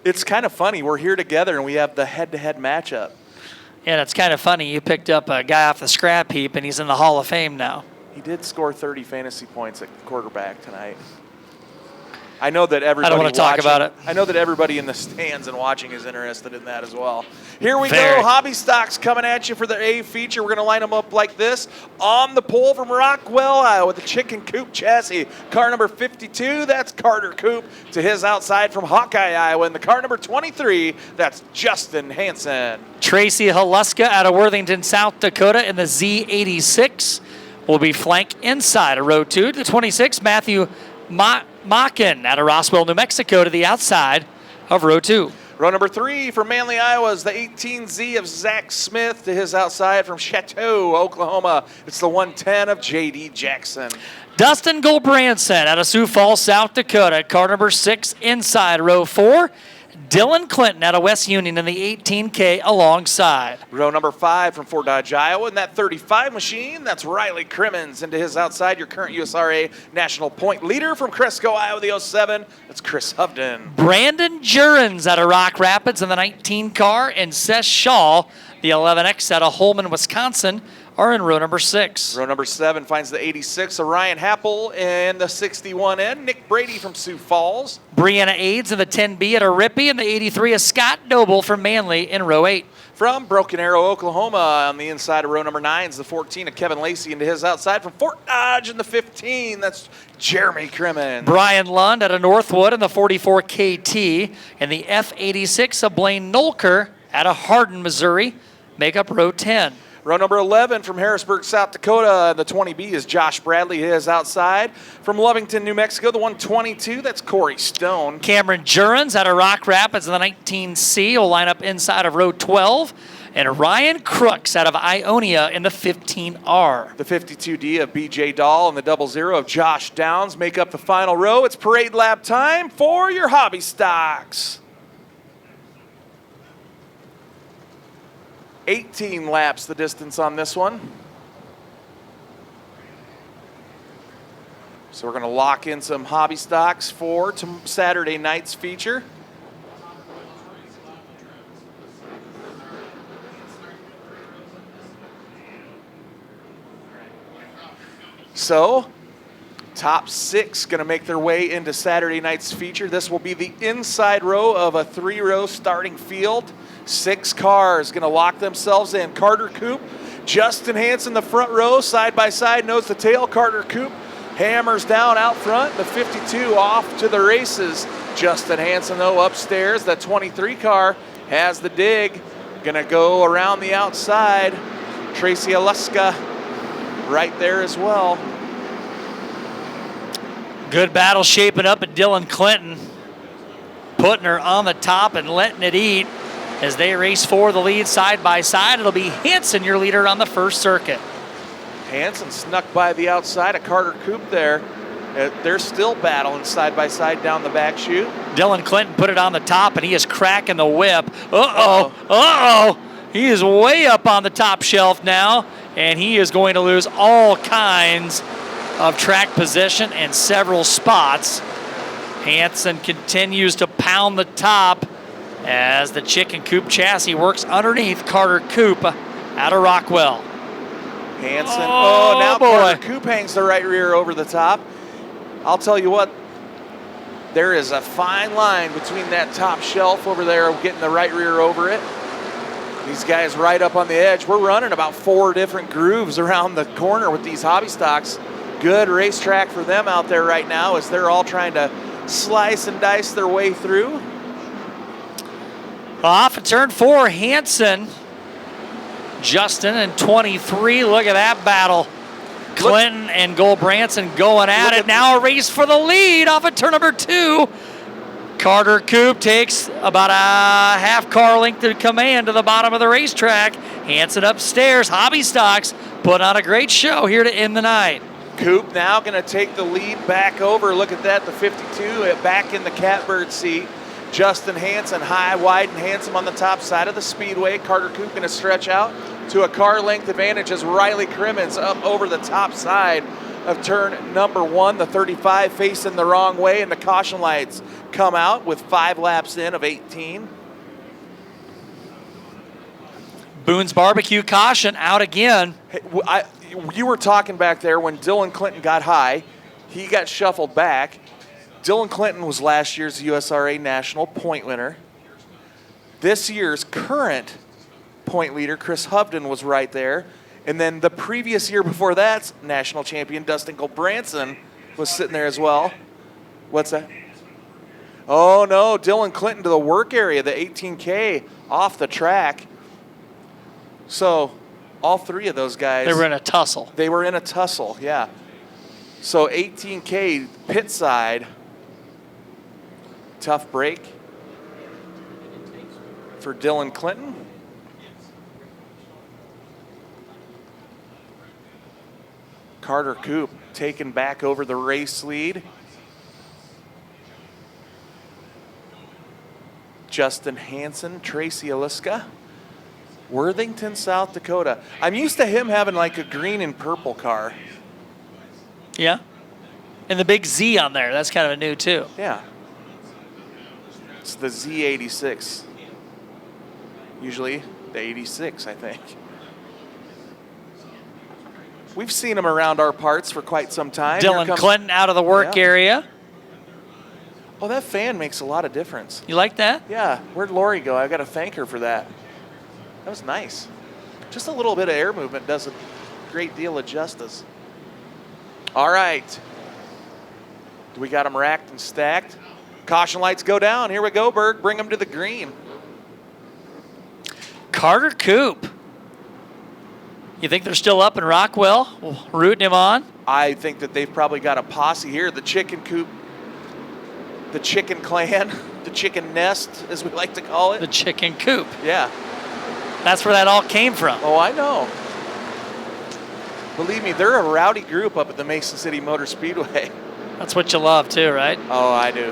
It's kind of funny. We're here together, and we have the head-to-head matchup. Yeah, it's kind of funny. You picked up a guy off the scrap heap, and he's in the Hall of Fame now. He did score 30 fantasy points at quarterback tonight. I know that everybody. I don't want to talk about it. I know that everybody in the stands and watching is interested in that as well. Here we go. Hobby Stocks coming at you for the A feature. We're going to line them up like this. On the pole from Rockwell, Iowa, with the chicken coop chassis. Car number 52, that's Carter Coop. To his outside from Hawkeye, Iowa. And the car number 23, that's Justin Hansen. Tracy Haluska out of Worthington, South Dakota in the Z86 will be flank inside of row 2. To 26, Matthew Machin out of Roswell, New Mexico to the outside of row 2. Row number 3 from Manly, Iowa is the 18Z of Zach Smith. To his outside from Chateau, Oklahoma, it's the 110 of J.D. Jackson. Dustin Gulbranson out of Sioux Falls, South Dakota, car number 6 inside row 4. Dylan Clinton out of West Union in the 18K alongside. Row number 5 from Fort Dodge, Iowa, in that 35 machine, that's Riley Crimmins. And to his outside, your current USRA national point leader from Cresco, Iowa, the 07, that's Chris Hovden. Brandon Jurens out of Rock Rapids in the 19 car, and Seth Shaw, the 11X out of Holman, Wisconsin, are in row number 6. Row number 7 finds the 86 of Ryan Happel and the 61N, Nick Brady from Sioux Falls. Brianna Aids in the 10B at Rippey, and the 83 of Scott Noble from Manly in row 8. From Broken Arrow, Oklahoma, on the inside of row number 9 is the 14 of Kevin Lacey, and to his outside from Fort Dodge in the 15, that's Jeremy Crimmins. Brian Lund out of Northwood in the 44 KT, and the F86 of Blaine Nolker out of Hardin, Missouri, make up row 10. Row number 11 from Harrisburg, South Dakota, the 20B is Josh Bradley, his outside. From Lovington, New Mexico, the 122, that's Corey Stone. Cameron Jurens out of Rock Rapids in the 19C will line up inside of row 12. And Ryan Crooks out of Ionia in the 15R. The 52D of BJ Dahl and the 00 of Josh Downs make up the final row. It's parade lap time for your Hobby Stocks. 18 laps the distance on this one. So we're going to lock in some Hobby Stocks for Saturday night's feature. So, top 6 going to make their way into Saturday night's feature. This will be the inside row of a 3-row starting field. 6 cars going to lock themselves in. Carter Coop, Justin Hansen, the front row, side by side, nose to tail. Carter Coop hammers down out front. The 52 off to the races. Justin Hansen, though, upstairs. The 23 car has the dig. Going to go around the outside. Tracy Haluska right there as well. Good battle shaping up at Dylan Clinton. Putting her on the top and letting it eat. As they race for the lead side by side, it'll be Hansen, your leader on the first circuit. Hansen snuck by the outside of Carter Coop there. They're still battling side by side down the back chute. Dylan Clinton put it on the top, and he is cracking the whip. Uh-oh. He is way up on the top shelf now, and he is going to lose all kinds of track position and several spots. Hansen continues to pound the top as the chicken coop chassis works underneath Carter Coop out of Rockwell. Hansen, now boy. Carter Coop hangs the right rear over the top. I'll tell you what, there is a fine line between that top shelf over there, getting the right rear over it. These guys right up on the edge. We're running about 4 different grooves around the corner with these Hobby Stocks. Good racetrack for them out there right now as they're all trying to slice and dice their way through. Off at turn 4, Hansen. Justin and 23. Look at that battle. Clinton and Gulbranson going at it. Now a race for the lead off of turn number 2. Carter Coop takes about a half car length of command to the bottom of the racetrack. Hansen upstairs. Hobby Stocks put on a great show here to end the night. Coop now going to take the lead back over. Look at that, the 52 back in the catbird seat. Justin Hansen high, wide, and handsome on the top side of the speedway. Carter Coop going to stretch out to a car length advantage as Riley Crimmins up over the top side of turn number 1. The 35 facing the wrong way, and the caution lights come out with 5 laps in of 18. Boone's Barbecue caution out again. Hey, you were talking back there when Dylan Clinton got high. He got shuffled back. Dylan Clinton was last year's USRA National point winner. This year's current point leader, Chris Hovden, was right there. And then the previous year before that, national champion Dustin Goldbranson was sitting there as well. What's that? Oh, no, Dylan Clinton to the work area, the 18K off the track. So all 3 of those guys. They were in a tussle. They were in a tussle, yeah. So 18K pit side. Tough break for Dylan Clinton. Carter Koop taken back over the race lead. Justin Hansen, Tracy Aliska. Worthington, South Dakota. I'm used to him having like a green and purple car. Yeah. And the big Z on there. That's kind of a new too. Yeah. It's the Z86. Usually the 86, I think. We've seen him around our parts for quite some time. Dylan Clinton out of the work area. Oh, that fan makes a lot of difference. You like that? Yeah. Where'd Lori go? I got to thank her for that. That was nice. Just a little bit of air movement does a great deal of justice. All right. We got them racked and stacked. Caution lights go down. Here we go, Berg. Bring them to the green. Carter Koop. You think they're still up in Rockwell, rooting him on? I think that they've probably got a posse here. The chicken coop, the chicken clan, the chicken nest, as we like to call it. The chicken coop. Yeah. That's where that all came from. Oh, I know. Believe me, they're a rowdy group up at the Mason City Motor Speedway. That's what you love too, right? Oh, I do.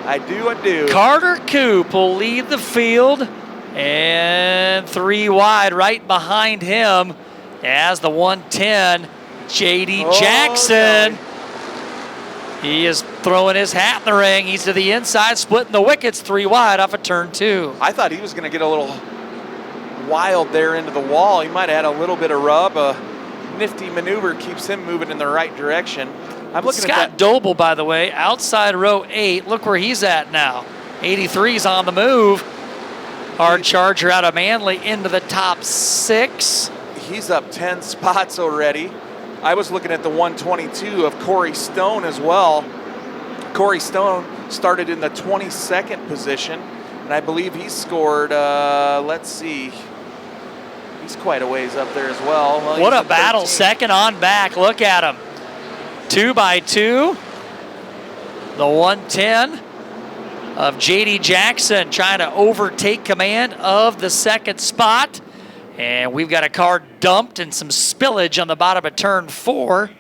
I do. Carter Koop will lead the field, and 3 wide right behind him as the 110, J.D. Jackson. No. He is throwing his hat in the ring. He's to the inside, splitting the wickets 3 wide off of turn 2. I thought he was going to get a little wild there into the wall. He might have had a little bit of rub. A nifty maneuver keeps him moving in the right direction. I'm looking Scott at that. Doble, by the way, outside row 8. Look where he's at now. 83's on the move. Hard charger out of Manly into the top 6. He's up 10 spots already. I was looking at the 122 of Corey Stone as well. Corey Stone started in the 22nd position, and I believe he scored, let's see, he's quite a ways up there as well. What a battle, 13. second on back. Look at him. 2 by 2. The 110 of J.D. Jackson trying to overtake command of the second spot. And we've got a car dumped and some spillage on the bottom of turn 4.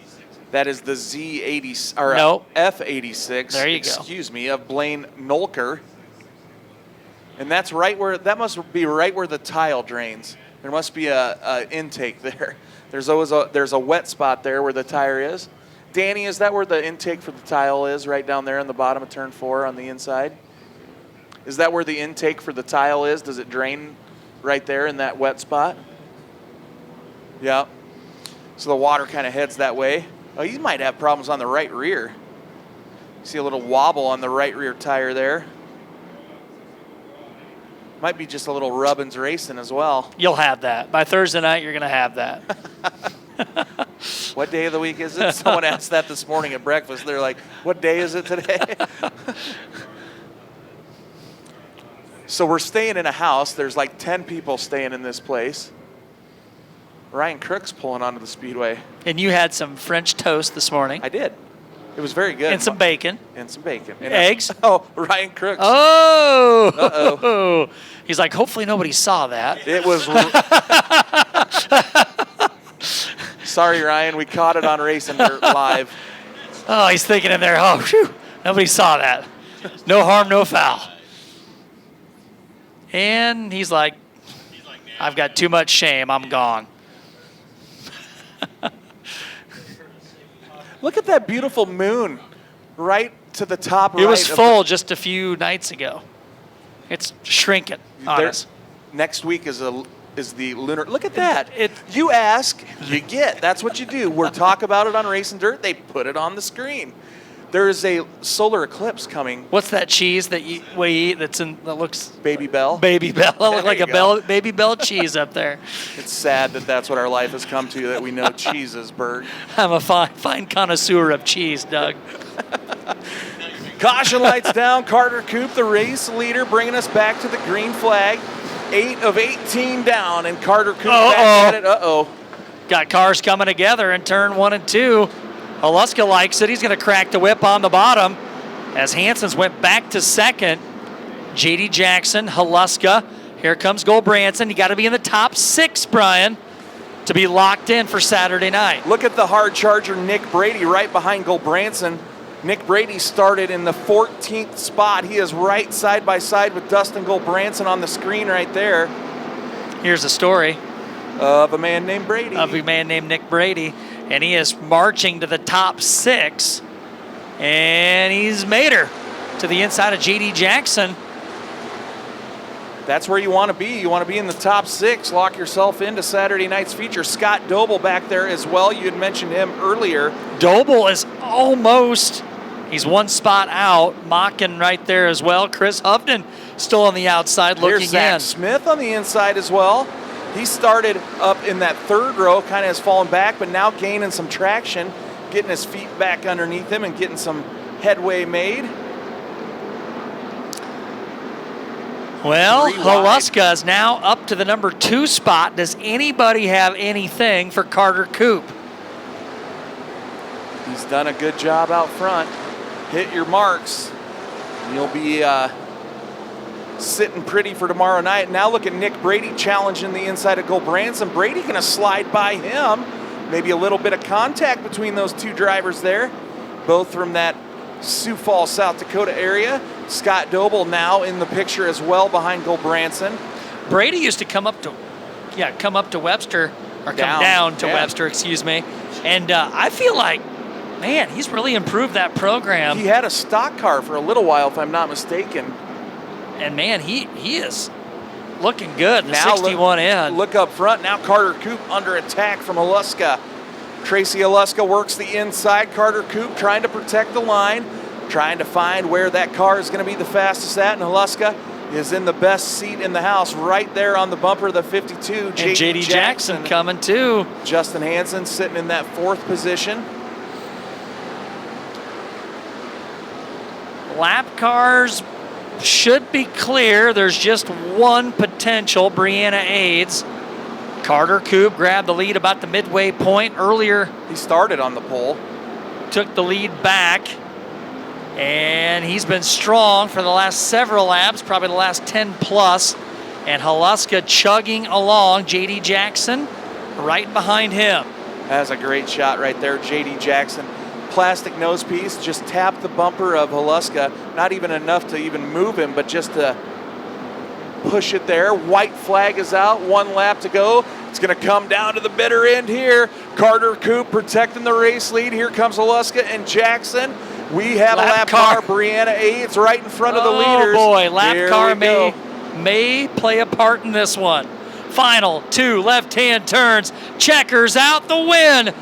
That is the Z80 or No. F86. There you Excuse me, of Blaine Nolker. And that's right where must be right where the tile drains. There must be a intake there. There's always there's a wet spot there where the tire is. Danny, is that where the intake for the tile is, right down there on the bottom of turn 4 on the inside? Is that where the intake for the tile is? Does it drain right there in that wet spot? Yeah. So the water kind of heads that way. Oh, you might have problems on the right rear. See a little wobble on the right rear tire there. Might be just a little rubbins racing as well. You'll have that. By Thursday night, you're going to have that. What day of the week is it? Someone asked that this morning at breakfast. They're like, what day is it today? So we're staying in a house. There's like 10 people staying in this place. Ryan Crook's pulling onto the speedway. And you had some French toast this morning. I did. It was very good. And some bacon. And some bacon. And eggs. Ryan Crook's. Oh. Uh-oh. He's like, hopefully nobody saw that. It was. Sorry, Ryan. We caught it on Racing Dirt Live. Oh, he's thinking in there, oh, phew, nobody saw that. No harm, no foul. And he's like, I've got too much shame. I'm gone. Look at that beautiful moon right to the top right. It was full just a few nights ago. It's shrinking on us. Next week is the lunar. Look at that. You ask, you get. That's what you do. We'll talk about it on Racing Dirt. They put it on the screen. There is a solar eclipse coming. What's that cheese that we eat that looks... Baby Bell. Baby Bell. Look like a Baby Bell cheese up there. It's sad that that's what our life has come to, that we know cheeses, Bert. I'm a fine connoisseur of cheese, Doug. Caution lights down. Carter Coop, the race leader, bringing us back to the green flag. 8 of 18 down, and Carter Coop back at it. Uh-oh. Got cars coming together in turn 1 and 2. Haluska likes it. He's going to crack the whip on the bottom as Hanson's went back to second. J.D. Jackson, Haluska. Here comes Gulbranson. You got to be in the top 6, Brian, to be locked in for Saturday night. Look at the hard charger, Nick Brady, right behind Gulbranson. Nick Brady started in the 14th spot. He is right side by side with Dustin Gulbranson on the screen right there. Here's a story of a man named Brady. Of a man named Nick Brady. And he is marching to the top 6. And he's made her to the inside of J.D. Jackson. That's where you want to be. You want to be in the top 6. Lock yourself into Saturday night's feature. Scott Doble back there as well. You had mentioned him earlier. Doble is almost, he's 1 spot out. Mocking right there as well. Chris Hovden still on the outside looking Here's Zach in. Smith on the inside as well. He started up in that 3rd row, kind of has fallen back, but now gaining some traction, getting his feet back underneath him and getting some headway made. Well, Haluska is now up to the number 2 spot. Does anybody have anything for Carter Coop? He's done a good job out front. Hit your marks. You'll be sitting pretty for tomorrow night. Now look at Nick Brady challenging the inside of Gulbranson. Brady going to slide by him. Maybe a little bit of contact between those 2 drivers there. Both from that Sioux Falls, South Dakota area. Scott Doble now in the picture as well behind Gulbranson. Brady used to come up to Webster, or come down to Webster, excuse me. And I feel like, man, he's really improved that program. He had a stock car for a little while, if I'm not mistaken. And man, he is looking good. The 61 in. Look up front. Now Carter Coop under attack from Haluska. Tracy Haluska works the inside. Carter Coop trying to protect the line, trying to find where that car is going to be the fastest at. And Haluska is in the best seat in the house, right there on the bumper of the 52. And J.D. Jackson coming too. Justin Hansen sitting in that 4th position. Lap cars should be clear. There's just one potential, Brianna Aids. Carter Coop grabbed the lead about the midway point earlier. He started on the pole. Took the lead back. And he's been strong for the last several laps, probably the last 10 plus. And Haluska chugging along. J.D. Jackson right behind him. That's a great shot right there, J.D. Jackson. Plastic nose piece, just tapped the bumper of Haluska. Not even enough to even move him, but just to push it there. White flag is out, 1 lap to go. It's going to come down to the bitter end here. Carter Coop protecting the race lead. Here comes Haluska and Jackson. We have a lap car. Brianna Aids right in front of the leaders. Oh boy, lap car may play a part in this one. Final 2 left-hand turns. Checkers out the win.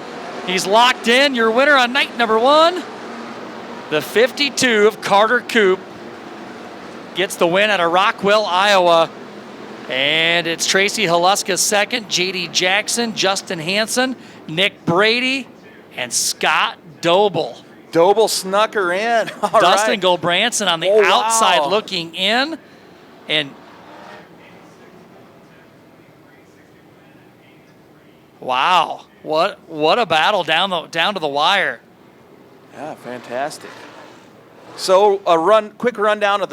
He's locked in. Your winner on night number 1. The 52 of Carter Coop gets the win out of Rockwell, Iowa. And it's Tracy Haluska second, J.D. Jackson, Justin Hansen, Nick Brady, and Scott Doble. Doble snuck her in. Dustin Gulbranson on the outside looking in. And wow, what a battle down to the wire. Yeah, fantastic. So quick rundown of the